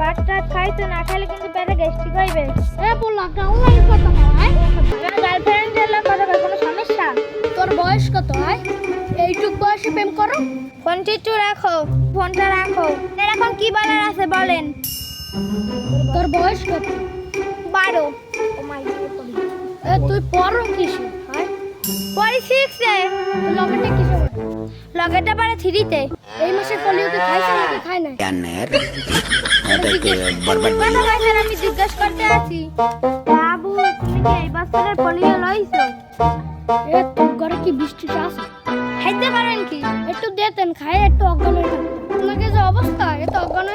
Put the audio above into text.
ভাত টাত খাইছো না খেলে কিন্তু পেটে গ্যাস্ট্রিক হইবে। এ বললা অনলাইন কথা হয় গার্লফ্রেন্ডের লোক কথা কই কোনো সমস্যা? তোর বয়স কত হয়? এইটুক বয়সে প্রেম করো? ফোনটি একটু রাখো, ফোনটা রাখো। এরকম কি বলার আছে বলেন। তোর বয়স কত? 12। এ তুই পড়ো কিসে? হয় পরে 6-এ। লকেটে কিসে পড়ো? লগেটা পারে 3-তে। এই মাসে পোলিও কি খাইছে নাকি খায় না? यार मैं तो एक बर्बाद কথা কইছেন আমি জিজ্ঞেস করতে আছি। বাবু তুমি কি এই বছরে পোলিও লইছো? এ তোর ঘরে কি বৃষ্টিটা আছে? খাইতে পারেন কি? একটু দেতেন খায় একটু অজ্ঞান হয়ে থাকতো। আপনাকে যে অবস্থা এ তো অজ্ঞান